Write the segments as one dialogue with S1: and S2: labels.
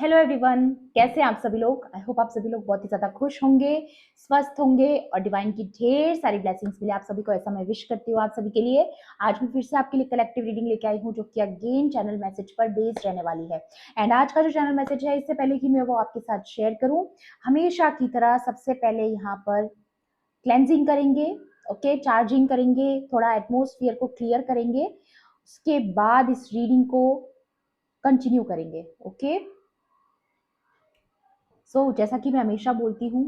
S1: Hello everyone, कैसे हैं आप सभी लोग। आई होप आप सभी लोग बहुत ही ज्यादा खुश होंगे, स्वस्थ होंगे और डिवाइन की ढेर सारी ब्लेसिंग्स मिले आप सभी को, ऐसा मैं विश करती हूँ आप सभी के लिए। आज मैं फिर से आपके लिए कलेक्टिव रीडिंग लेके आई हूँ जो कि अगेन चैनल मैसेज पर बेस्ड रहने वाली है। एंड आज का जो चैनल मैसेज है, इससे पहले कि मैं वो आपके साथ शेयर करूँ, हमेशा की तरह सबसे पहले यहाँ पर क्लेंजिंग करेंगे, ओके, चार्जिंग करेंगे, थोड़ा एटमोस्फियर को क्लियर करेंगे, उसके बाद इस रीडिंग को कंटिन्यू करेंगे। ओके, जैसा कि मैं हमेशा बोलती हूँ,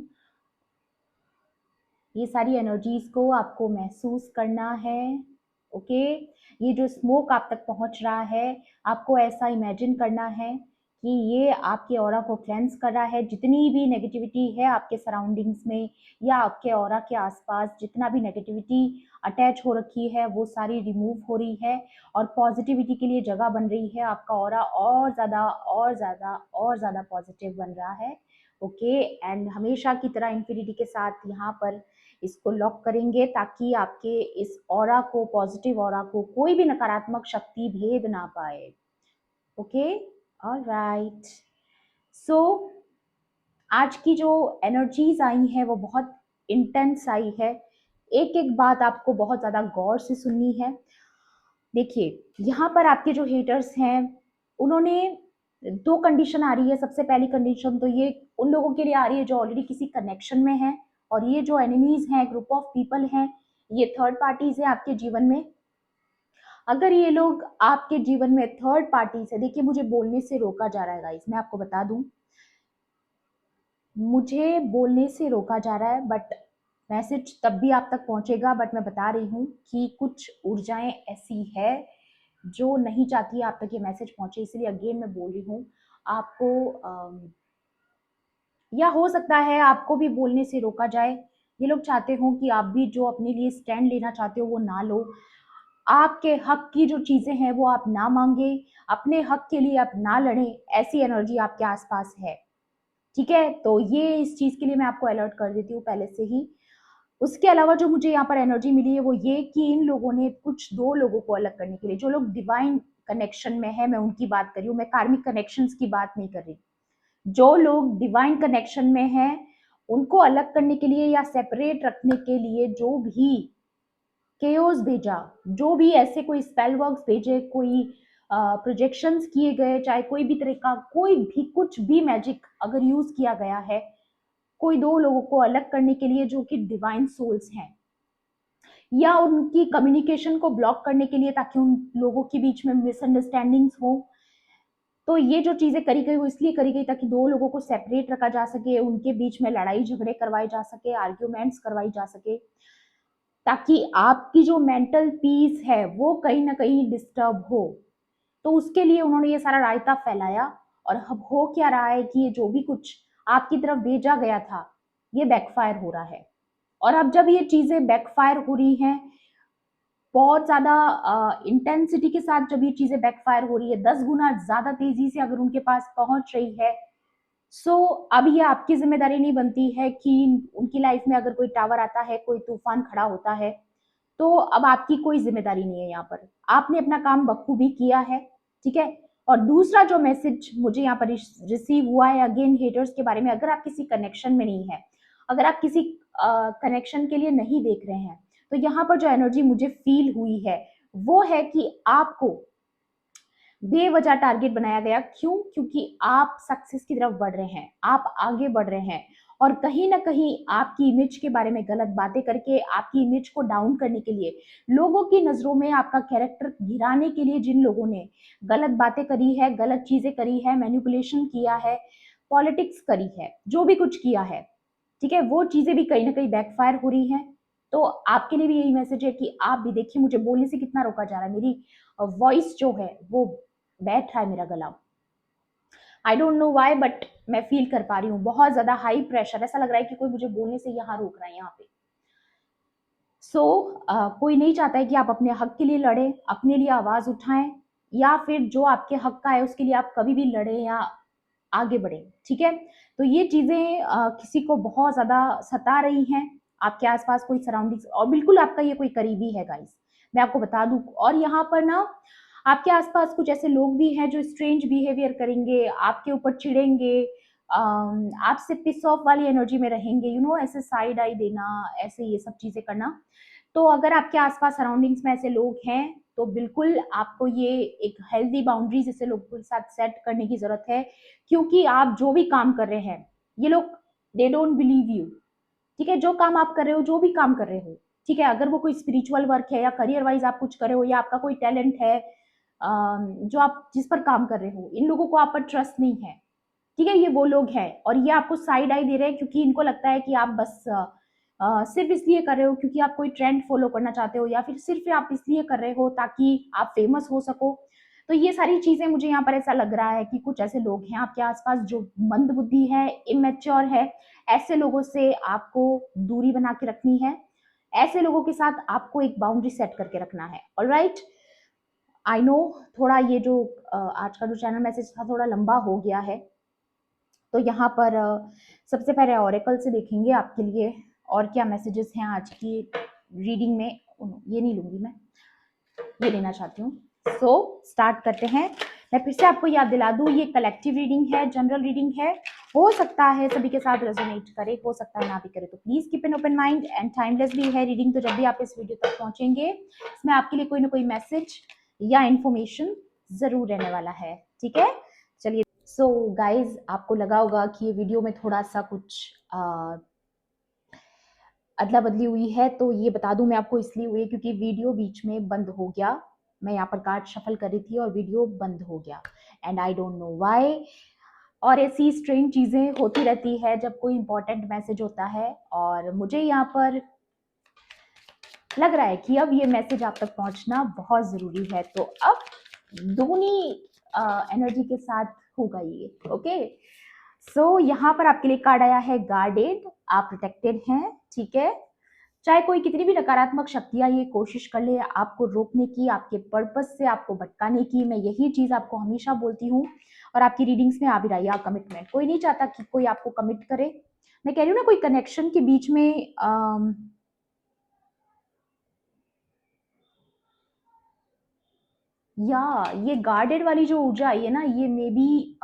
S1: ये सारी एनर्जीज को आपको महसूस करना है। ओके, ये जो स्मोक आप तक पहुंच रहा है, आपको ऐसा इमेजिन करना है कि ये आपके ऑरा को क्लेंस कर रहा है। जितनी भी नेगेटिविटी है आपके सराउंडिंग्स में या आपके ऑरा के आसपास, जितना भी नेगेटिविटी अटैच हो रखी है वो सारी रिमूव हो रही है और पॉजिटिविटी के लिए जगह बन रही है। आपका ऑरा और ज़्यादा और ज़्यादा और ज़्यादा पॉजिटिव बन रहा है। ओके, एंड हमेशा की तरह इन्फिनिटी के साथ यहाँ पर इसको लॉक करेंगे ताकि आपके इस ऑरा को, पॉजिटिव ऑरा को, कोई भी नकारात्मक शक्ति भेद ना पाए। Okay, alright. सो आज की जो एनर्जीज आई है वो बहुत इंटेंस आई है। एक एक बात आपको बहुत ज्यादा गौर से सुननी है। देखिए, यहाँ पर आपके जो हेटर्स हैं उन्होंने दो कंडीशन आ रही है। सबसे पहली कंडीशन तो ये उन लोगों के लिए आ रही है जो ऑलरेडी किसी कनेक्शन में है, और ये जो एनिमीज हैं, ग्रुप ऑफ पीपल हैं, ये थर्ड पार्टीज हैं आपके जीवन में। अगर ये लोग आपके जीवन में थर्ड पार्टीज है, देखिए मुझे बोलने से रोका जा रहा है गाइस, मैं आपको बता दूं, मुझे बोलने से रोका जा रहा है, बट मैसेज तब भी आप तक पहुंचेगा। बट मैं बता रही हूँ कि कुछ ऊर्जाएं ऐसी है जो नहीं चाहती आप तक ये मैसेज पहुंचे, इसलिए अगेन मैं बोल रही हूँ आपको। या हो सकता है आपको भी बोलने से रोका जाए। ये लोग चाहते हो कि आप भी जो अपने लिए स्टैंड लेना चाहते हो वो ना लो, आपके हक की जो चीजें हैं वो आप ना मांगे, अपने हक के लिए आप ना लड़े, ऐसी एनर्जी आपके आसपास है। ठीक है, तो ये इस चीज के लिए मैं आपको अलर्ट कर देती हूँ पहले से ही। उसके अलावा जो मुझे यहाँ पर एनर्जी मिली है वो ये कि इन लोगों ने कुछ दो लोगों को अलग करने के लिए, जो लोग डिवाइन कनेक्शन में है, मैं उनकी बात कर रही हूँ, मैं कार्मिक कनेक्शंस की बात नहीं कर रही। जो लोग डिवाइन कनेक्शन में हैं उनको अलग करने के लिए या सेपरेट रखने के लिए जो भी केओस भेजा, जो भी ऐसे कोई स्पेल वर्क्स भेजे, कोई प्रोजेक्शंस किए गए, चाहे कोई भी तरह का कोई भी कुछ भी मैजिक अगर यूज किया गया है कोई दो लोगों को अलग करने के लिए जो कि डिवाइन सोल्स हैं, या उनकी कम्युनिकेशन को ब्लॉक करने के लिए ताकि उन लोगों के बीच में मिसअंडरस्टैंडिंग्स हो, तो ये जो चीजें करी गई वो इसलिए करी गई ताकि दो लोगों को सेपरेट रखा जा सके, उनके बीच में लड़ाई झगड़े करवाए जा सके, आर्ग्यूमेंट्स करवाई जा सके, ताकि आपकी जो मेंटल पीस है वो कहीं ना कहीं डिस्टर्ब हो। तो उसके लिए उन्होंने ये सारा रायता फैलाया, और अब हो क्या रहा है कि ये जो भी कुछ आपकी तरफ भेजा गया था ये बैकफायर हो रहा है। और अब जब ये चीजें बैकफायर हो रही हैं, बहुत ज्यादा इंटेंसिटी के साथ, जब ये चीजें बैकफायर हो रही है 10 गुना ज्यादा तेजी से अगर उनके पास पहुंच रही है, सो अब ये आपकी जिम्मेदारी नहीं बनती है कि उनकी लाइफ में अगर कोई टावर आता है, कोई तूफान खड़ा होता है, तो अब आपकी कोई जिम्मेदारी नहीं है। यहाँ पर आपने अपना काम बखूबी किया है। ठीक है, और दूसरा जो मैसेज मुझे यहाँ पर रिसीव हुआ है अगेन हेटर्स के बारे में, अगर आप किसी कनेक्शन में नहीं है, अगर आप किसी कनेक्शन के लिए नहीं देख रहे हैं, तो यहाँ पर जो एनर्जी मुझे फील हुई है वो है कि आपको बेवजह टारगेट बनाया गया। क्यों? क्योंकि आप सक्सेस की तरफ बढ़ रहे हैं, आप आगे बढ़ रहे हैं, और कहीं ना कहीं आपकी इमेज के बारे में गलत बातें करके, आपकी इमेज को डाउन करने के लिए, लोगों की नजरों में आपका कैरेक्टर गिराने के लिए जिन लोगों ने गलत बातें करी है, गलत चीजें करी है, मैनिपुलेशन किया है, पॉलिटिक्स करी है, जो भी कुछ किया है, ठीक है, वो चीजें भी कहीं ना कहीं बैकफायर हो रही हैं। तो आपके लिए भी यही मैसेज है कि आप भी देखिए, मुझे बोलने से कितना रोका जा रहा है, मेरी वॉइस जो है वो बैठ रहा है, मेरा गला, I don't know why, but मैं फील कर पा रही हूँ बहुत ज्यादा हाई प्रेशर, ऐसा लग रहा है कि कोई मुझे बोलने से यहाँ रोक रहा है यहाँ पे। सो कोई नहीं चाहता है कि आप अपने हक के लिए लड़े, अपने लिए आवाज उठाएं, या फिर जो आपके हक का है उसके लिए आप कभी भी लड़े या आगे बढ़े। ठीक है, तो ये चीजें किसी को बहुत ज्यादा सता रही हैं, आपके आसपास कोई सराउंडिंग्स, और बिल्कुल आपका ये कोई करीबी है गाइस, मैं आपको बता दूं। और यहाँ पर ना आपके आसपास कुछ ऐसे लोग भी हैं जो स्ट्रेंज बिहेवियर करेंगे, आपके ऊपर चिढ़ेंगे, आपसे पिस ऑफ वाली एनर्जी में रहेंगे, ऐसे साइड आई देना, ऐसे ये सब चीज़ें करना। तो अगर आपके आसपास सराउंडिंग्स में ऐसे लोग हैं, तो बिल्कुल आपको ये एक हेल्दी बाउंड्रीज ऐसे लोगों के साथ सेट करने की ज़रूरत है, क्योंकि आप जो भी काम कर रहे हैं, ये लोग दे डोंट बिलीव यू। ठीक है, जो काम आप कर रहे हो, जो भी काम कर रहे हो, ठीक है, अगर वो कोई स्पिरिचुअल वर्क है या करियर वाइज आप कुछ कर रहे हो या आपका कोई टैलेंट है, जो आप जिस पर काम कर रहे हो, इन लोगों को आप पर ट्रस्ट नहीं है। ठीक है, ये वो लोग हैं और ये आपको साइड आई दे रहे हैं क्योंकि इनको लगता है कि आप बस सिर्फ इसलिए कर रहे हो क्योंकि आप कोई ट्रेंड फॉलो करना चाहते हो, या फिर सिर्फ आप इसलिए कर रहे हो ताकि आप फेमस हो सको। तो ये सारी चीजें, मुझे यहाँ पर ऐसा लग रहा है कि कुछ ऐसे लोग हैं आपके आसपास जो मंद बुद्धि है, इमेच्योर है। ऐसे लोगों से आपको दूरी बना के रखनी है, ऐसे लोगों के साथ आपको एक बाउंड्री सेट करके रखना है। ऑलराइट, आई नो थोड़ा ये जो आज का जो चैनल मैसेज था थोड़ा लंबा हो गया है। तो यहाँ पर सबसे पहले ऑरेकल से देखेंगे आपके लिए और क्या मैसेजेस हैं आज की रीडिंग में। ये नहीं लूंगी मैं, ये लेना चाहती हूँ। सो स्टार्ट करते हैं। मैं फिर से आपको याद दिला दूँ, ये कलेक्टिव रीडिंग है, जनरल रीडिंग है। हो सकता है सभी के साथ रेजोनेट करे, हो सकता है ना भी करे, तो please keep an open mind and timeless भी है रीडिंग। तो जब भी आप इस वीडियो तक पहुंचेंगे, इसमें आपके लिए कोई ना कोई मैसेज या इंफॉर्मेशन जरूर रहने वाला है। ठीक है, चलिए। सो गाइज, आपको लगा होगा कि ये वीडियो में थोड़ा सा कुछ अदला बदली हुई है, तो ये बता दूं मैं आपको इसलिए हुई है क्योंकि वीडियो बीच में बंद हो गया। मैं यहाँ पर कार्ड शफल कर रही थी और वीडियो बंद हो गया, and I don't know why. और ऐसी स्ट्रेंज चीजें होती रहती है जब कोई इंपॉर्टेंट मैसेज होता है, और मुझे यहाँ पर लग रहा है कि अब ये मैसेज आप तक पहुंचना बहुत जरूरी है। तो अब दोनों एनर्जी के साथ होगा ये। ओके, सो यहाँ पर आपके लिए कार्ड आया है गार्डेड, आप प्रोटेक्टेड हैं। ठीक है, चाहे कोई कितनी भी नकारात्मक शक्तियां ये कोशिश कर ले आपको रोकने की, आपके पर्पस से आपको भटकाने की, मैं यही चीज आपको हमेशा बोलती हूँ और आपकी रीडिंग्स में आ भी रही है। कमिटमेंट, कोई नहीं चाहता कि कोई आपको कमिट करे। मैं कह रही हूँ ना, कोई कनेक्शन के बीच में या ये गार्डेड वाली जो ऊर्जा आई है ना, ये मे बी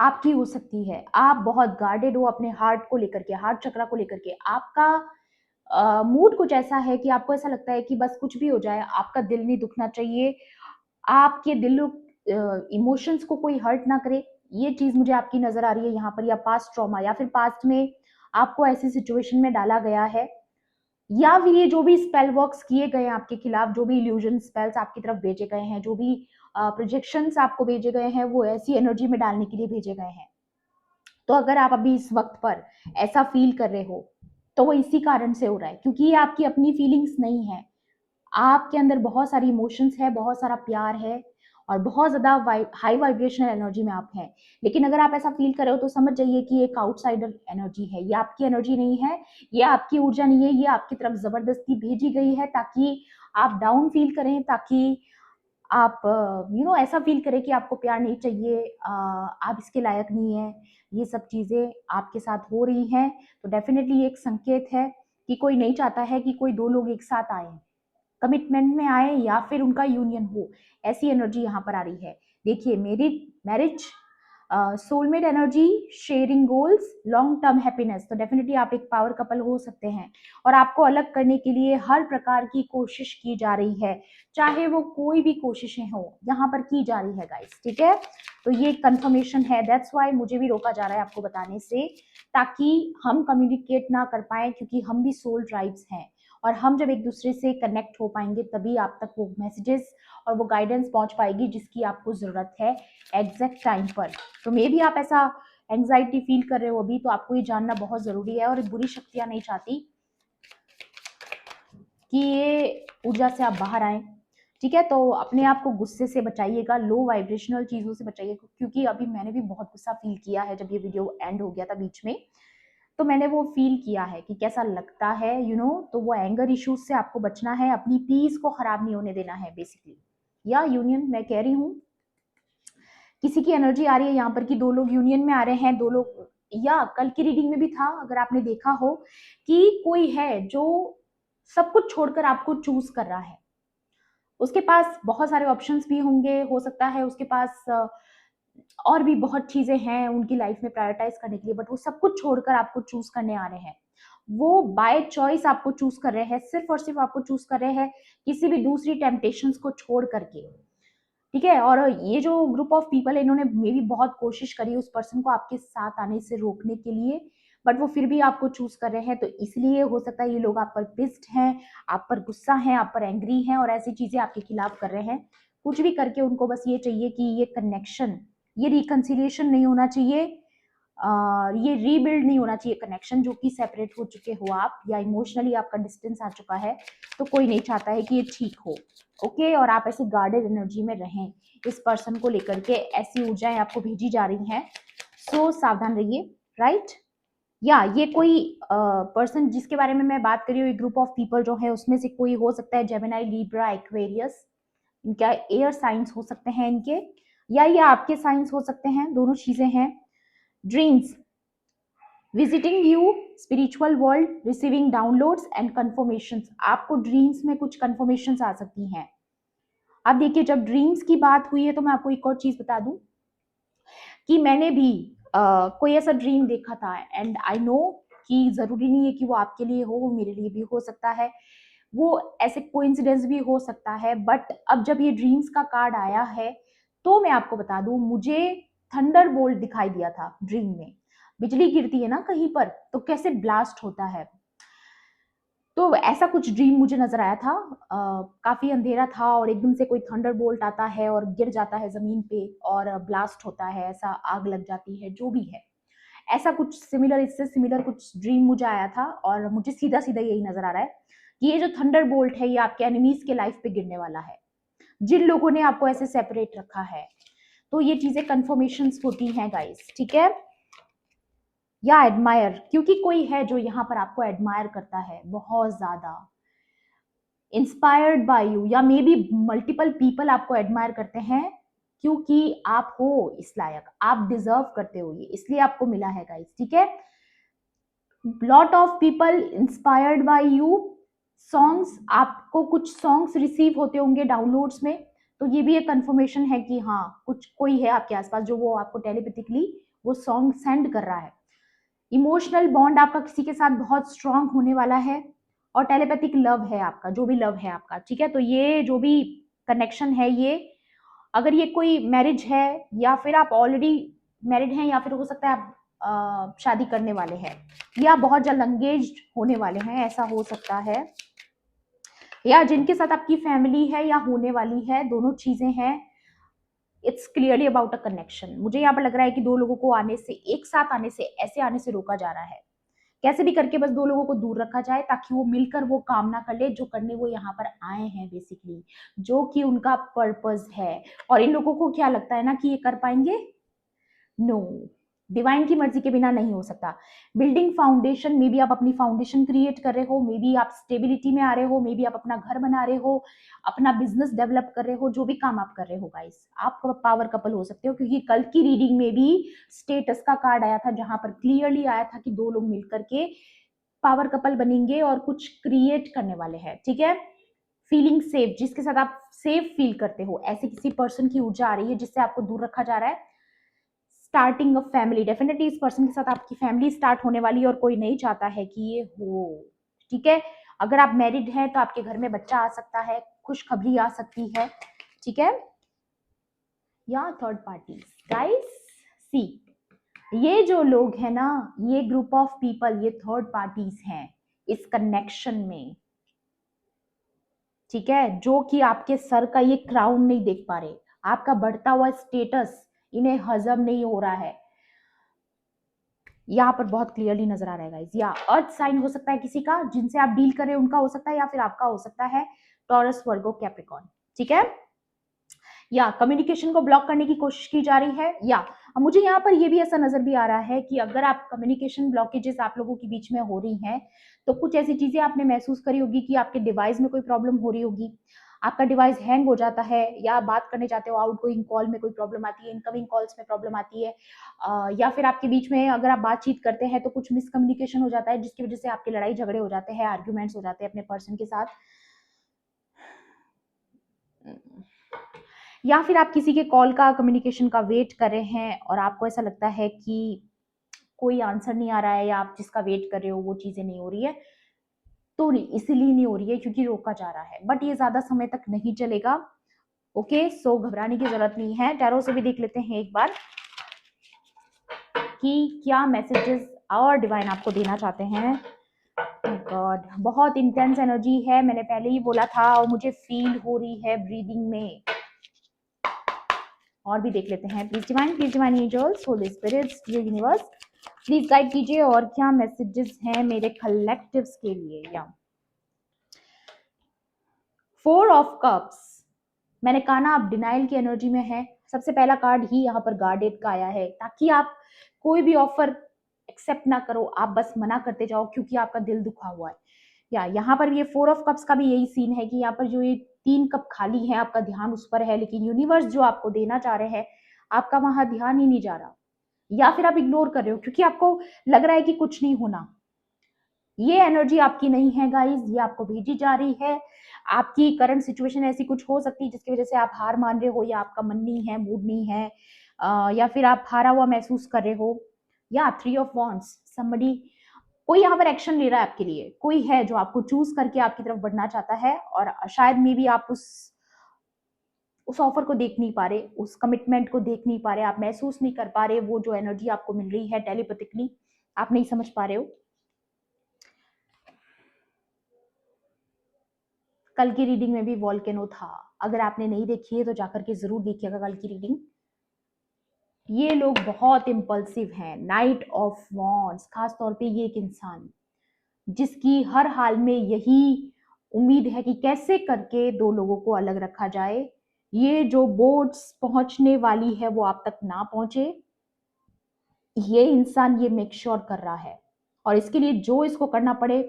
S1: आपकी हो सकती है। आप बहुत गार्डेड हो अपने हार्ट को लेकर के, हार्ट चक्रा को लेकर के। आपका मूड कुछ ऐसा है कि आपको ऐसा लगता है कि बस कुछ भी हो जाए, आपका दिल नहीं दुखना चाहिए, आपके दिल इमोशंस को कोई हर्ट ना करे। ये चीज मुझे आपकी नजर आ रही है यहाँ पर, या पास्ट ट्रॉमा, या फिर पास्ट में आपको ऐसी सिचुएशन में डाला गया है, या फिर ये जो भी स्पेल वर्क्स किए गए हैं आपके खिलाफ, जो भी इल्यूजन स्पेल्स आपकी तरफ भेजे गए हैं, जो भी प्रोजेक्शंस आपको भेजे गए हैं, वो ऐसी एनर्जी में डालने के लिए भेजे गए हैं। तो अगर आप अभी इस वक्त पर ऐसा फील कर रहे हो, तो वो इसी कारण से हो रहा है क्योंकि ये आपकी अपनी फीलिंग्स नहीं है। आपके अंदर बहुत सारी इमोशंस है, बहुत सारा प्यार है, और बहुत ज्यादा हाई वाइब्रेशनल एनर्जी में आप हैं। लेकिन अगर आप ऐसा फील कर रहे हो तो समझ जाइए कि एक आउटसाइडर एनर्जी है, ये आपकी एनर्जी नहीं है, ये आपकी ऊर्जा नहीं है, ये आपकी तरफ जबरदस्ती भेजी गई है ताकि आप डाउन फील करें, ताकि आप ऐसा फील करें कि आपको प्यार नहीं चाहिए, आप इसके लायक नहीं है। ये सब चीजें आपके साथ हो रही हैं, तो डेफिनेटली एक संकेत है कि कोई नहीं चाहता है कि कोई दो लोग एक साथ आए, कमिटमेंट में आए, या फिर उनका यूनियन हो। ऐसी एनर्जी यहाँ पर आ रही है। देखिए, मेरी marriage, soulmate energy, sharing goals, long term happiness, तो डेफिनेटली आप एक पावर कपल हो सकते हैं, और आपको अलग करने के लिए हर प्रकार की कोशिश की जा रही है, चाहे वो कोई भी कोशिशें हो यहाँ पर की जा रही है गाइस। ठीक है, तो ये कंफर्मेशन है, दैट्स वाई मुझे भी रोका जा रहा है आपको बताने से, ताकि हम कम्युनिकेट ना कर पाए, क्योंकि हम भी सोल ट्राइब्स हैं, और हम जब एक दूसरे से कनेक्ट हो पाएंगे तभी आप तक वो मैसेजेस और वो गाइडेंस पहुंच पाएगी जिसकी आपको जरूरत है एग्जैक्ट टाइम पर। तो मे भी आप ऐसा एंग्जाइटी फील कर रहे हो अभी, तो आपको ये जानना बहुत जरूरी है, और बुरी शक्तियां नहीं चाहती कि ये ऊर्जा से आप बाहर आए। ठीक है, तो अपने आप को गुस्से से बचाइएगा, लो वाइब्रेशनल चीजों से बचाइएगा, क्योंकि अभी मैंने भी बहुत गुस्सा फील किया है जब ये वीडियो एंड हो गया था बीच में, तो मैंने वो फील किया है कि कैसा लगता है, तो वो एंगर इश्यूज से आपको बचना है, अपनी पीस को खराब नहीं होने देना है बेसिकली। या यूनियन, मैं कह रही हूँ किसी की एनर्जी आ रही है यहाँ पर कि दो लोग यूनियन में आ रहे हैं, दो लोग, या कल की रीडिंग में भी था, अगर आपने देखा हो कि कोई है जो सब कुछ छोड़कर आपको चूज कर रहा है, उसके पास बहुत सारे ऑप्शंस भी होंगे, हो सकता है उसके पास और भी बहुत चीज़ें हैं उनकी लाइफ में प्रायोरिटाइज़ करने के लिए, बट वो सब कुछ छोड़कर आपको चूज़ करने आ रहे हैं। वो बाय चॉइस आपको चूज़ कर रहे हैं, सिर्फ़ और सिर्फ़ आपको चूज़ कर रहे हैं, किसी भी दूसरी टेम्पटेशंस को छोड़ करके। ठीक है? और ये जो ग्रुप ऑफ पीपल है, इन्होंने मेबी बहुत कोशिश करी उस पर्सन को आपके साथ आने से रोकने के लिए, बट वो फिर भी आपको चूज़ कर रहे हैं, तो इसलिए हो सकता है ये लोग आप पर पिस्ड हैं, आप पर गुस्सा हैं, आप पर एंग्री हैं और ऐसी चीज़ें आपके खिलाफ कर रहे हैं। कुछ भी करके उनको बस ये चाहिए कि ये कनेक्शन, ये रिकन्सिलिएशन नहीं होना चाहिए, ये रीबिल्ड नहीं होना चाहिए कनेक्शन, जो कि सेपरेट हो चुके हो आप या इमोशनली आपका डिस्टेंस आ चुका है, तो कोई नहीं चाहता है कि ये ठीक हो। ओके, और आप ऐसी गार्डेड एनर्जी में रहें, इस पर्सन को लेकर के ऐसी ऊर्जाएं आपको भेजी जा रही हैं, सो सावधान रहिए। राइट, या ये कोई पर्सन जिसके बारे में मैं बात कर रही हूँ, ये ग्रुप ऑफ पीपल जो है उसमें से कोई हो सकता है जेमिनी, लिब्रा, एक्वेरियस, इनका एयर साइंस हो सकते हैं इनके, या ये आपके साइंस हो सकते हैं, दोनों चीजें हैं। Dreams, visiting you, spiritual world, receiving downloads and confirmations, आपको ड्रीम्स में कुछ कंफर्मेशंस आ सकती हैं। अब देखिए, जब ड्रीम्स की बात हुई है तो मैं आपको एक और चीज बता दूं कि मैंने भी कोई ऐसा ड्रीम देखा था, एंड आई नो कि जरूरी नहीं है कि वो आपके लिए हो, वो मेरे लिए भी हो सकता है, वो ऐसे कोइंसिडेंस भी हो सकता है, बट अब जब ये ड्रीम्स का कार्ड आया है तो मैं आपको बता दूं, मुझे थंडर बोल्ट दिखाई दिया था ड्रीम में। बिजली गिरती है ना कहीं पर तो कैसे ब्लास्ट होता है, तो ऐसा कुछ ड्रीम मुझे नजर आया था। काफी अंधेरा था और एकदम से कोई थंडर बोल्ट आता है और गिर जाता है जमीन पे और ब्लास्ट होता है, ऐसा आग लग जाती है, जो भी है, ऐसा कुछ सिमिलर, इससे सिमिलर कुछ ड्रीम मुझे आया था और मुझे सीधा सीधा यही नजर आ रहा है कि ये जो थंडर बोल्ट है ये आपके एनिमीज के लाइफ पे गिरने वाला है, जिन लोगों ने आपको ऐसे सेपरेट रखा है। तो ये चीजें कंफर्मेशन होती हैं गाइस, ठीक है। या एडमायर, क्योंकि कोई है जो यहाँ पर आपको एडमायर करता है बहुत ज्यादा, इंस्पायर्ड बाय यू, या मे बी मल्टीपल पीपल आपको एडमायर करते हैं क्योंकि आप हो इस लायक, आप डिजर्व करते हो ये, इसलिए आपको मिला है गाइस, ठीक है। Lot of people inspired by you, songs, आपको कुछ सॉन्ग्स रिसीव होते होंगे डाउनलोड्स में, तो ये भी एक कंफर्मेशन है कि हाँ कुछ कोई है आपके आसपास जो वो आपको टेलीपैथिकली वो सॉन्ग सेंड कर रहा है। इमोशनल बॉन्ड आपका किसी के साथ बहुत स्ट्रांग होने वाला है और टेलीपैथिक लव है आपका, जो भी लव है आपका, ठीक है। तो ये जो भी कनेक्शन है, ये अगर ये कोई मैरिज है या फिर आप ऑलरेडी मैरिड हैं या फिर हो सकता है आप शादी करने वाले हैं या बहुत जल्द एंगेज्ड होने वाले हैं, ऐसा हो सकता है, या जिनके साथ आपकी फैमिली है या होने वाली है, दोनों चीजें हैं। It's clearly about a connection. मुझे यहाँ पर लग रहा है कि दो लोगों को आने से, एक साथ आने से, ऐसे आने से रोका जा रहा है, कैसे भी करके बस दो लोगों को दूर रखा जाए ताकि वो मिलकर वो काम ना कर ले जो करने वो यहाँ पर आए हैं बेसिकली, जो कि उनका पर्पस है। और इन लोगों को क्या लगता है ना कि ये कर पाएंगे, नो, डिवाइन की मर्जी के बिना नहीं हो सकता। बिल्डिंग फाउंडेशन, मे बी आप अपनी फाउंडेशन क्रिएट कर रहे हो, मे बी आप स्टेबिलिटी में आ रहे हो, मे बी आप अपना घर बना रहे हो, अपना बिजनेस डेवलप कर रहे हो, जो भी काम आप कर रहे हो गाइस, आप पावर कपल हो सकते हो, क्योंकि कल की रीडिंग में भी स्टेटस का कार्ड आया था जहां पर क्लियरली आया था कि दो लोग मिलकर के पावर कपल बनेंगे और कुछ क्रिएट करने वाले हैं, ठीक है। फीलिंग सेफ, जिसके साथ आप सेफ फील करते हो, ऐसे किसी पर्सन की ऊर्जा आ रही है जिससे आपको दूर रखा जा रहा है। स्टार्टिंग ऑफ फैमिली, डेफिनेटली इस पर्सन के साथ आपकी फैमिली स्टार्ट होने वाली है और कोई नहीं चाहता है कि ये हो, ठीक है। अगर आप मैरिड हैं तो आपके घर में बच्चा आ सकता है, खुशखबरी आ सकती है, ठीक है। या थर्ड पार्टी, गाइस सी, ये जो लोग हैं ना, ये ग्रुप ऑफ पीपल, ये थर्ड पार्टीज हैं इस कनेक्शन में, ठीक है, जो कि आपके सर का ये क्राउन नहीं देख पा रहे, आपका बढ़ता हुआ स्टेटस इन्हें हजम नहीं हो रहा है, यहाँ पर बहुत क्लियरली नजर आ रहा है गाइस। या अर्थ साइन हो सकता है किसी का, जिनसे आप डील कर रहे हो उनका हो सकता है, या फिर आपका हो सकता है टॉरस, वर्गो, कैप्रिकॉर्न, ठीक है। या कम्युनिकेशन को ब्लॉक करने की कोशिश की जा रही है, या मुझे यहाँ पर ये भी ऐसा नजर भी आ रहा है कि अगर आप कम्युनिकेशन ब्लॉकेजेस आप लोगों के बीच में हो रही हैं तो कुछ ऐसी चीजें आपने महसूस करी होगी कि आपके डिवाइस में कोई प्रॉब्लम हो रही होगी, आपका डिवाइस हैंग हो जाता है, या बात करने जाते हो आउटगोइंग कॉल में कोई प्रॉब्लम आती है, इनकमिंग कॉल्स में प्रॉब्लम आती है, या फिर आपके बीच में अगर आप बातचीत करते हैं तो कुछ मिसकम्युनिकेशन हो जाता है जिसकी वजह से आपके लड़ाई झगड़े हो जाते हैं, आर्ग्यूमेंट्स हो जाते हैं अपने पर्सन के साथ। या फिर आप किसी के कॉल का, कम्युनिकेशन का वेट कर रहे हैं और आपको ऐसा लगता है कि कोई आंसर नहीं आ रहा है, या आप जिसका वेट कर रहे हो वो चीजें नहीं हो रही है, तो इसीलिए नहीं हो रही है क्योंकि रोका जा रहा है, बट ये ज्यादा समय तक नहीं चलेगा। ओके, सो घबराने की जरूरत नहीं है। टैरो से भी देख लेते हैं एक बार कि क्या मैसेजेस और डिवाइन आपको देना चाहते हैं। गॉड, बहुत इंटेंस एनर्जी है, मैंने पहले ही बोला था, और मुझे फील हो रही है ब्रीदिंग में। और भी देख लेते हैं। Please divine angels, holy spirits, dear universe, please guide कीजिए और क्या मैसेजेस हैं मेरे कलेक्टिव्स के लिए। या 4 ऑफ कप्स, मैंने कहा ना आप डिनाइल की एनर्जी में है। सबसे पहला कार्ड ही यहाँ पर गार्डेड का आया है, ताकि आप कोई भी ऑफर एक्सेप्ट ना करो, आप बस मना करते जाओ क्योंकि आपका दिल दुखा हुआ है। या यहाँ पर ये 4 ऑफ कप्स का भी यही सीन है कि यहाँ पर जो ये 3 कप खाली है, आपका ध्यान उस पर है, लेकिन यूनिवर्स जो आपको देना चाह रहे हैं, आपका वहां ध्यान ही नहीं जा रहा, या फिर आप इग्नोर कर रहे हो क्योंकि आपको लग रहा है कि कुछ नहीं होना। ये एनर्जी आपकी नहीं है गाइस, ये आपको भेजी जा रही है। आपकी करंट सिचुएशन ऐसी कुछ हो सकती है जिसकी वजह से आप हार मान रहे हो, या आपका मन नहीं है, मूड नहीं है, या फिर आप हारा हुआ महसूस कर रहे हो। या 3 ऑफ वॉन्ड्स, समबडी, कोई यहाँ पर एक्शन ले रहा है आपके लिए, कोई है जो आपको चूज करके आपकी तरफ बढ़ना चाहता है, और शायद मे भी आप उस ऑफर को देख नहीं पा रहे, उस कमिटमेंट को देख नहीं पा रहे, आप महसूस नहीं कर पा रहे, वो जो एनर्जी आपको मिल रही है टेलीपैथिकली, आप नहीं समझ पा रहे हो। कल की रीडिंग में भी वॉल्केनो था, अगर आपने नहीं देखी है तो जाकर के जरूर देखिएगा कल की रीडिंग। ये लोग बहुत इम्पल्सिव हैं। नाइट ऑफ वॉन्ड्स, खास तौर पे ये एक इंसान जिसकी हर हाल में यही उम्मीद है कि कैसे करके दो लोगों को अलग रखा जाए। ये जो बोट्स पहुंचने वाली है वो आप तक ना पहुंचे, ये इंसान ये मेक श्योर कर रहा है, और इसके लिए जो इसको करना पड़े,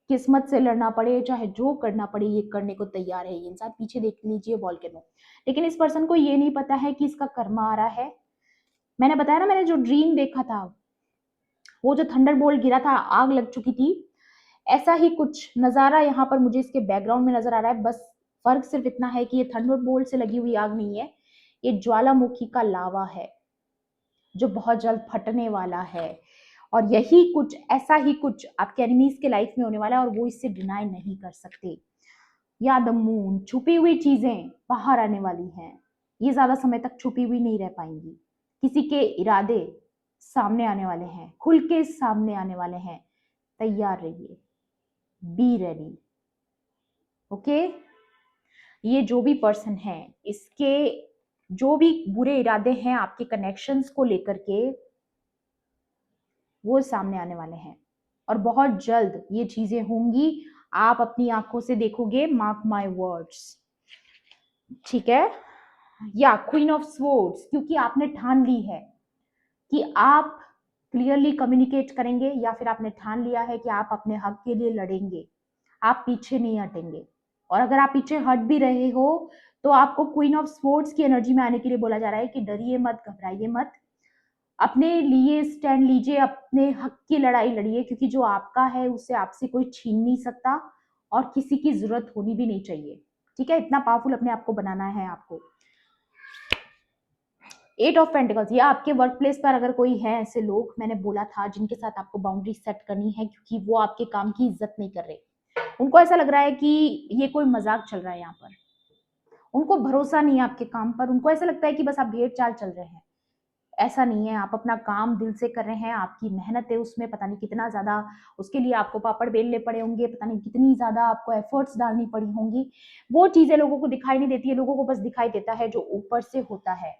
S1: किस्मत से लड़ना पड़े, चाहे जो करना पड़े, ये करने को तैयार है ये इंसान। पीछे देख लीजिए वॉल्केनो। लेकिन इस पर्सन को ये नहीं पता है कि इसका कर्मा आ रहा है। मैंने बताया ना, मैंने जो ड्रीम देखा था, वो जो थंडर बोल्ट गिरा था, आग लग चुकी थी, ऐसा ही कुछ नजारा यहाँ पर मुझे इसके बैकग्राउंड में नजर आ रहा है। बस फर्क सिर्फ इतना है कि ये थंडर बोल्ट से लगी हुई आग नहीं है, ये ज्वालामुखी का लावा है जो बहुत जल्द फटने वाला है। और यही कुछ, ऐसा ही कुछ आपके एनिमीज के लाइफ में होने वाला है, और वो इससे डिनाई नहीं कर सकते। या द मून, छुपी हुई चीजें बाहर आने वाली हैं, ये ज्यादा समय तक छुपी हुई नहीं रह पाएंगी। किसी के इरादे सामने आने वाले हैं, खुल के सामने आने वाले हैं। तैयार रहिए, बी रेडी। ओके, ये जो भी पर्सन है, इसके जो भी बुरे इरादे हैं आपके कनेक्शंस को लेकर के, वो सामने आने वाले हैं, और बहुत जल्द ये चीजें होंगी। आप अपनी आंखों से देखोगे, मार्क माय वर्ड्स, ठीक है। या क्वीन ऑफ स्वॉर्ड्स, क्योंकि आपने ठान ली है कि आप क्लियरली कम्युनिकेट करेंगे, या फिर आपने ठान लिया है कि आप अपने हक के लिए लड़ेंगे, आप पीछे नहीं हटेंगे। और अगर आप पीछे हट भी रहे हो तो आपको क्वीन ऑफ स्वॉर्ड्स की एनर्जी में आने के लिए बोला जा रहा है कि डरिए मत, घबराइए मत, अपने लिए स्टैंड लीजिए, अपने हक की लड़ाई लड़िए, क्योंकि जो आपका है उसे आपसे कोई छीन नहीं सकता, और किसी की जरूरत होनी भी नहीं चाहिए, ठीक है। इतना पावरफुल अपने आप को बनाना है आपको। 8 ऑफ पेंटिकल्स, या आपके वर्क प्लेस पर अगर कोई है ऐसे लोग, मैंने बोला था, जिनके साथ आपको बाउंड्री सेट करनी है, क्योंकि वो आपके काम की इज्जत नहीं कर रहे। उनको ऐसा लग रहा है कि ये कोई मजाक चल रहा है यहाँ पर, उनको भरोसा नहीं है आपके काम पर, उनको ऐसा लगता है कि बस आप भेड़ चाल चल रहे हैं। ऐसा नहीं है, आप अपना काम दिल से कर रहे हैं, आपकी मेहनत है उसमें, पता नहीं कितना ज्यादा उसके लिए आपको पापड़ बेलने पड़े होंगे, पता नहीं कितनी ज्यादा आपको एफर्ट्स डालनी पड़ी होंगी। वो चीजें लोगों को दिखाई नहीं देती है, लोगों को बस दिखाई देता है जो ऊपर से होता है,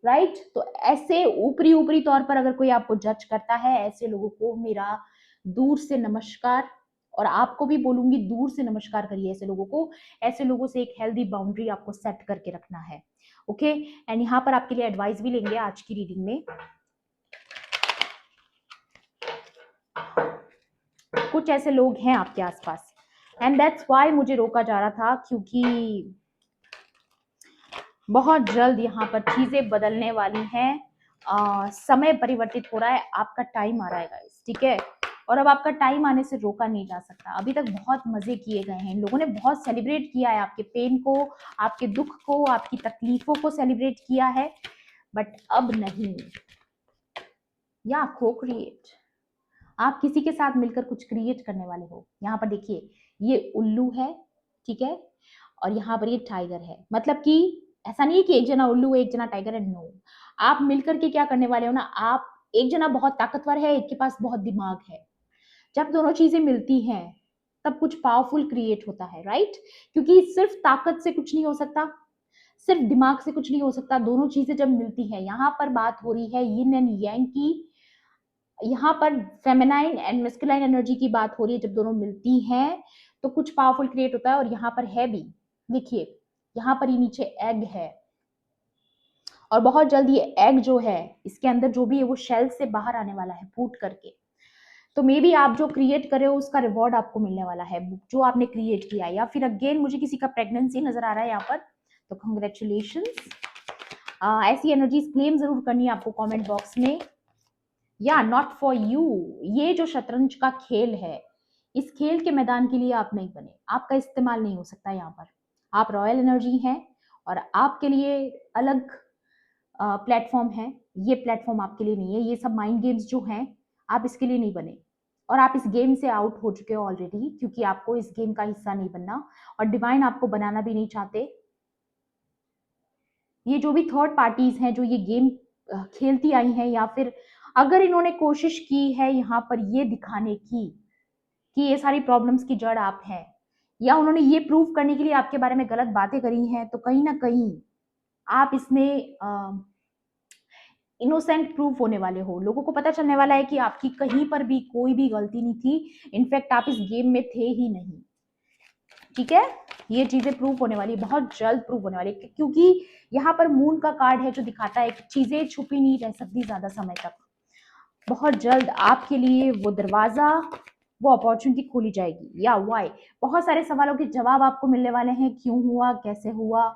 S1: राइट। तो ऐसे ऊपरी ऊपरी तौर पर अगर कोई आपको जज करता है, ऐसे लोगों को मेरा दूर से नमस्कार, और आपको भी बोलूंगी दूर से नमस्कार करिए ऐसे लोगों को। ऐसे लोगों से एक हेल्दी बाउंड्री आपको सेट करके रखना है, ओके। एंड यहाँ पर आपके लिए एडवाइस भी लेंगे आज की रीडिंग में। कुछ ऐसे लोग हैं आपके आसपास, एंड दैट्स वाई मुझे रोका जा रहा था, क्योंकि बहुत जल्द यहाँ पर चीजें बदलने वाली हैं। समय परिवर्तित हो रहा है, आपका टाइम आ रहा है गाइस, ठीक है। और अब आपका टाइम आने से रोका नहीं जा सकता। अभी तक बहुत मजे किए गए हैं, इन लोगों ने बहुत सेलिब्रेट किया है आपके पेन को, आपके दुख को, आपकी तकलीफों को सेलिब्रेट किया है, बट अब नहीं। या को क्रिएट, आप किसी के साथ मिलकर कुछ क्रिएट करने वाले हो। यहाँ पर देखिए, ये उल्लू है, ठीक है, और यहाँ पर ये टाइगर है। मतलब कि ऐसा नहीं है कि एक जना उल्लू है एक जना टाइगर है, नो। आप मिलकर के क्या करने वाले हो ना, आप एक जना बहुत ताकतवर है, एक के पास बहुत दिमाग है। जब दोनों चीजें मिलती हैं तब कुछ पावरफुल क्रिएट होता है, राइट? क्योंकि सिर्फ ताकत से कुछ नहीं हो सकता, सिर्फ दिमाग से कुछ नहीं हो सकता, दोनों चीजें जब मिलती हैं। यहाँ पर बात हो रही है यिन एंड यांग की, यहाँ पर फेमिनाइन एंड मेस्कुलाइन एनर्जी की बात हो रही है। जब दोनों मिलती हैं तो कुछ पावरफुल क्रिएट होता है। और यहाँ पर है भी, देखिए यहाँ पर ही नीचे एग है, और बहुत जल्द ये एग जो है, इसके अंदर जो भी है वो शेल से बाहर आने वाला है फूट करके। तो मे बी आप जो क्रिएट कर रहे हो उसका रिवॉर्ड आपको मिलने वाला है, जो आपने क्रिएट किया है। या फिर अगेन मुझे किसी का प्रेगनेंसी नजर आ रहा है यहाँ पर, तो कंग्रेचुलेशन। ऐसी एनर्जीज क्लेम जरूर करनी है आपको कमेंट बॉक्स में। या नॉट फॉर यू, ये जो शतरंज का खेल है, इस खेल के मैदान के लिए आप नहीं बने, आपका इस्तेमाल नहीं हो सकता यहाँ पर। आप रॉयल एनर्जी हैं और आपके लिए अलग प्लेटफॉर्म है। ये प्लेटफॉर्म आपके लिए नहीं है। ये सब माइंड गेम्स जो हैं, आप इसके लिए नहीं बने, और आप इस गेम से आउट हो चुके हो ऑलरेडी, क्योंकि आपको इस गेम का हिस्सा नहीं बनना, और डिवाइन आपको बनाना भी नहीं चाहते। ये जो भी थर्ड पार्टीज हैं जो ये गेम खेलती आई हैं, या फिर अगर इन्होंने कोशिश की है यहाँ पर ये दिखाने की कि ये सारी प्रॉब्लम्स की जड़ आप हैं, या उन्होंने ये प्रूव करने के लिए आपके बारे में गलत बातें करी हैं, तो कहीं ना कहीं आप इसमें इनोसेंट प्रूफ होने वाले हो। लोगों को पता चलने वाला है कि आपकी कहीं पर भी कोई भी गलती नहीं थी, इनफैक्ट आप इस गेम में थे ही नहीं, ठीक है। ये चीजें प्रूफ होने वाली, बहुत जल्द प्रूफ होने वाली, क्योंकि यहाँ पर मून का कार्ड है जो दिखाता है कि चीजें छुपी नहीं रह सकती ज्यादा समय तक। बहुत जल्द आपके लिए वो दरवाजा, वो अपॉर्चुनिटी खोली जाएगी। या वाई, बहुत सारे सवालों के जवाब आपको मिलने वाले हैं, क्यों हुआ, कैसे हुआ।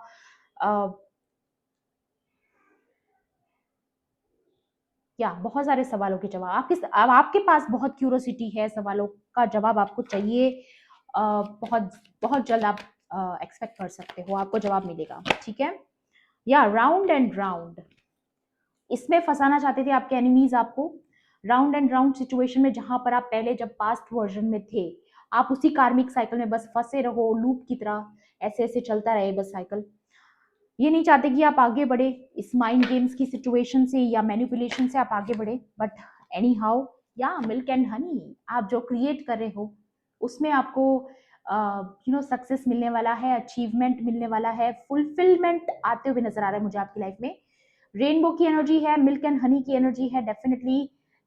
S1: या बहुत सारे सवालों के जवाब अब आपके पास बहुत क्यूरोसिटी है, सवालों का जवाब आपको चाहिए। बहुत बहुत जल्द आप एक्सपेक्ट कर सकते हो, आपको जवाब मिलेगा, ठीक है। या राउंड एंड राउंड, इसमें फंसाना चाहते थे आपके एनिमीज आपको, राउंड एंड राउंड सिचुएशन में, जहां पर आप पहले जब पास्ट वर्जन में थे, आप उसी कार्मिक साइकिल में बस फंसे रहो लूप की तरह, ऐसे ऐसे चलता रहे बस साइकिल। ये नहीं चाहते कि आप आगे बढ़े इस माइंड गेम्स की सिचुएशन से या मैनिपुलेशन से, आप आगे बढ़े। बट एनी हाउ, या मिल्क एंड हनी, आप जो क्रिएट कर रहे हो उसमें आपको सक्सेस मिलने वाला है, अचीवमेंट मिलने वाला है, फुलफिलमेंट आते हुए नजर आ रहा है मुझे आपकी लाइफ में। रेनबो की एनर्जी है, मिल्क एंड हनी की एनर्जी है, डेफिनेटली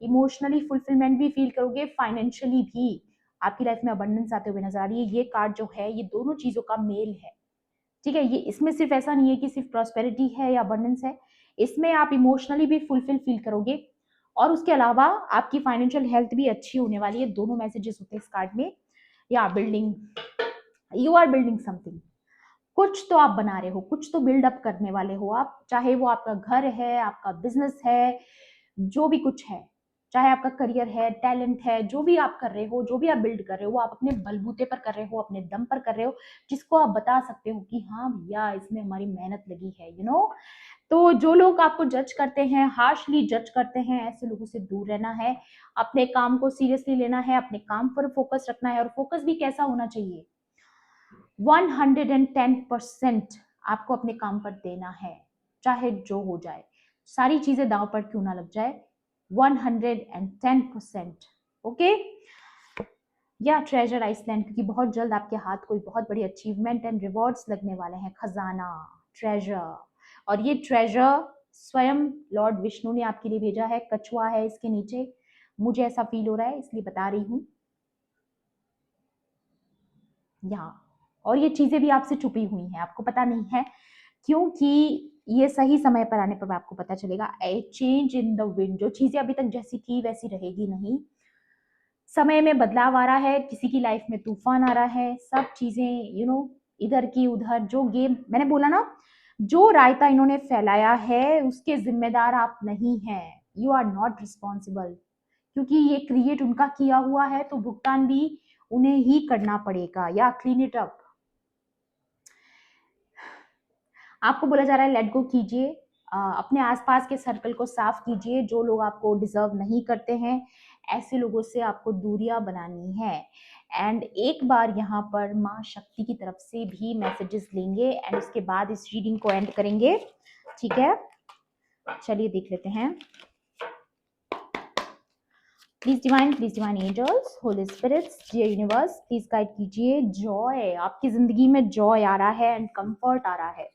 S1: इमोशनली फुलफिलमेंट भी फील करोगे, फाइनेंशियली भी आपकी लाइफ में अबंडेंस आते हुए नजर आ रही है। ये कार्ड जो है ये दोनों चीजों का मेल है, ठीक है। ये इसमें सिर्फ ऐसा नहीं है कि सिर्फ प्रॉस्पेरिटी है या अबंडेंस है, इसमें आप इमोशनली भी फुलफिल फील करोगे, और उसके अलावा आपकी फाइनेंशियल हेल्थ भी अच्छी होने वाली है। दोनों मैसेजेस होते हैं इस कार्ड में। या building, you are building something, कुछ तो आप बना रहे हो, कुछ तो बिल्डअप करने वाले हो आप, चाहे वो आपका घर है, आपका बिजनेस है, जो भी कुछ है, चाहे आपका करियर है, टैलेंट है, जो भी आप कर रहे हो, जो भी आप बिल्ड कर रहे हो, वो आप अपने बलबूते पर कर रहे हो, अपने दम पर कर रहे हो, जिसको आप बता सकते हो कि हाँ भैया इसमें हमारी मेहनत लगी है, तो जो लोग आपको जज करते हैं, हार्शली जज करते हैं, ऐसे लोगों से दूर रहना है, अपने काम को सीरियसली लेना है, अपने काम पर फोकस रखना है। और फोकस भी कैसा होना चाहिए, 110% आपको अपने काम पर देना है, चाहे जो हो जाए, सारी चीजें दांव पर क्यों ना लग जाए, 110%। ओके। या ट्रेजर आइसलैंड, क्योंकि बहुत जल्द आपके हाथ कोई बहुत बड़ी अचीवमेंट एंड रिवॉर्ड्स लगने वाले हैं, खजाना, ट्रेजर। और ये ट्रेजर स्वयं लॉर्ड विष्णु ने आपके लिए भेजा है, कछुआ है इसके नीचे, मुझे ऐसा फील हो रहा है इसलिए बता रही हूँ। यहाँ और ये चीजें भी आपसे छुपी हुई हैं, आपको पता नहीं है, क्योंकि ये सही समय पर आने पर आपको पता चलेगा। ए चेंज इन द विंड, जो चीजें अभी तक जैसी थी वैसी रहेगी नहीं, समय में बदलाव आ रहा है, किसी की लाइफ में तूफान आ रहा है, सब चीजें इधर की उधर, जो गेम मैंने बोला ना, जो रायता इन्होंने फैलाया है उसके जिम्मेदार आप नहीं हैं, यू आर नॉट रिस्पॉन्सिबल। क्योंकि ये क्रिएट उनका किया हुआ है, तो भुगतान भी उन्हें ही करना पड़ेगा। या क्लीन इट अप, आपको बोला जा रहा है लेट गो कीजिए, अपने आसपास के सर्कल को साफ कीजिए। जो लोग आपको डिजर्व नहीं करते हैं, ऐसे लोगों से आपको दूरियां बनानी है। एंड एक बार यहाँ पर माँ शक्ति की तरफ से भी मैसेजेस लेंगे एंड उसके बाद इस रीडिंग को एंड करेंगे। ठीक है, चलिए देख लेते हैं। Please divine angels, holy spirits, dear universe, please guide कीजिए। जॉय, आपकी जिंदगी में जॉय आ रहा है एंड कंफर्ट आ रहा है।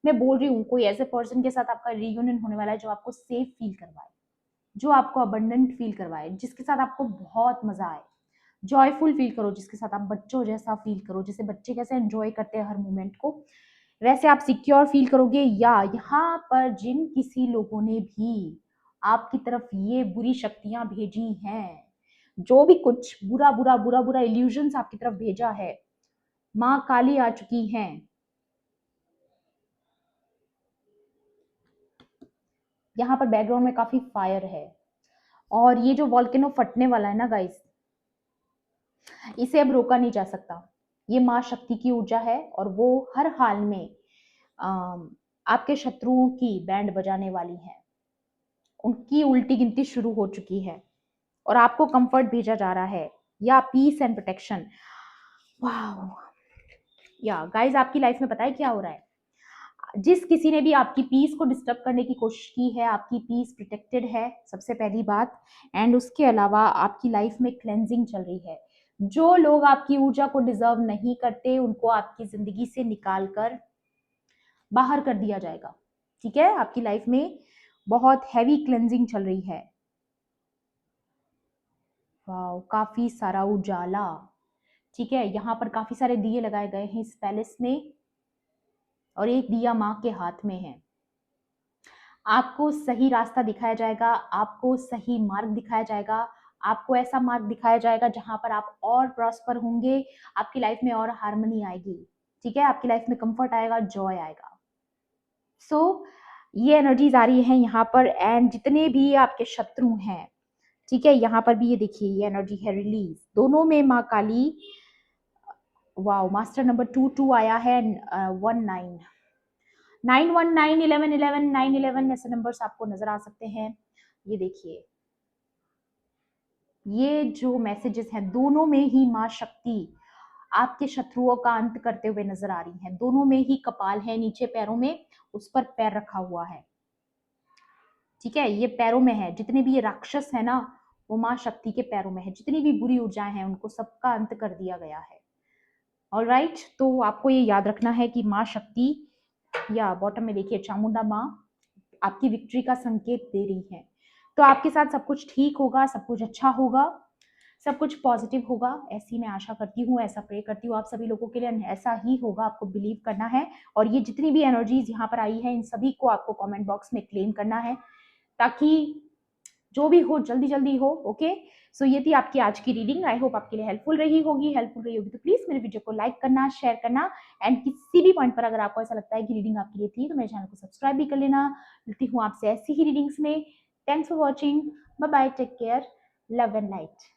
S1: मैं बोल रही हूँ कोई ऐसे पर्सन के साथ आपका रियूनियन होने वाला है जो आपको सेफ फील करवाए, जो आपको अबंडेंट फील करवाए, जिसके साथ आपको बहुत मजा आए, जॉयफुल फील करो, जिसके साथ आप बच्चों जैसा फील करो, जैसे बच्चे कैसे एंजॉय करते हैं हर मोमेंट को, वैसे आप सिक्योर फील करोगे। या यहाँ पर जिन किसी लोगों ने भी आपकी तरफ ये बुरी शक्तियां भेजी हैं, जो भी कुछ बुरा बुरा बुरा बुरा इल्यूजन्स आपकी तरफ भेजा है, माँ काली आ चुकी हैं। यहाँ पर बैकग्राउंड में काफी फायर है और ये जो वॉल्केनो फटने वाला है ना गाइस, इसे अब रोका नहीं जा सकता। ये माँ शक्ति की ऊर्जा है और वो हर हाल में आपके शत्रुओं की बैंड बजाने वाली है। उनकी उल्टी गिनती शुरू हो चुकी है और आपको कंफर्ट भेजा जा रहा है, या पीस एंड प्रोटेक्शन। वाह, या गाइस आपकी लाइफ में पता है क्या हो रहा है? जिस किसी ने भी आपकी पीस को डिस्टर्ब करने की कोशिश की है, आपकी पीस प्रोटेक्टेड है, सबसे पहली बात। एंड उसके अलावा आपकी लाइफ में क्लेंजिंग चल रही है। जो लोग आपकी ऊर्जा को डिजर्व नहीं करते, उनको आपकी जिंदगी से निकाल कर बाहर कर दिया जाएगा। ठीक है, आपकी लाइफ में बहुत हैवी क्लेंजिंग चल रही है। वाह, काफी सारा उजाला। ठीक है, यहाँ पर काफी सारे दिए लगाए गए हैं इस पैलेस में और एक दिया माँ के हाथ में है। आपको सही रास्ता दिखाया जाएगा, आपको सही मार्ग दिखाया जाएगा, आपको ऐसा मार्ग दिखाया जाएगा जहां पर आप और प्रॉस्पर होंगे, आपकी लाइफ में और हार्मनी आएगी। ठीक है, आपकी लाइफ में कंफर्ट आएगा, जॉय आएगा। सो ये एनर्जीज आ रही है यहाँ पर। एंड जितने भी आपके शत्रु हैं, ठीक है, यहाँ पर भी ये देखिए, ये एनर्जी है रिलीज। दोनों में माँ काली। वाओ, मास्टर नंबर 2 आया है, 19 919 11 11 911 ऐसे नंबर्स आपको नजर आ सकते हैं। ये देखिए, ये जो मैसेजेस हैं, दोनों में ही माँ शक्ति आपके शत्रुओं का अंत करते हुए नजर आ रही हैं। दोनों में ही कपाल है, नीचे पैरों में उस पर पैर रखा हुआ है। ठीक है, ये पैरों में है। जितने भी ये राक्षस है ना, वो माँ शक्ति के पैरों में है। जितनी भी बुरी ऊर्जाएं हैं, उनको सबका अंत कर दिया गया है। ऑलराइट, तो आपको ये याद रखना है कि माँ शक्ति, या बॉटम में देखिए चामुंडा माँ आपकी विक्ट्री का संकेत दे रही है। तो आपके साथ सब कुछ ठीक होगा, सब कुछ अच्छा होगा, सब कुछ पॉजिटिव होगा, ऐसी मैं आशा करती हूँ, ऐसा प्रे करती हूँ आप सभी लोगों के लिए। ऐसा ही होगा, आपको बिलीव करना है। और ये जितनी भी एनर्जीज यहाँ पर आई है, इन सभी को आपको कमेंट बॉक्स में क्लेम करना है, ताकि जो भी हो जल्दी जल्दी हो। ओके, सो ये थी आपकी आज की रीडिंग। आई होप आपके लिए हेल्पफुल रही होगी। तो प्लीज मेरे वीडियो को लाइक करना, शेयर करना, एंड किसी भी पॉइंट पर अगर आपको ऐसा लगता है कि रीडिंग आपके लिए थी, तो मेरे चैनल को सब्सक्राइब भी कर लेना। मिलती हूँ आपसे ऐसी ही रीडिंग्स में। Thanks for watching, bye bye, take care, love and light.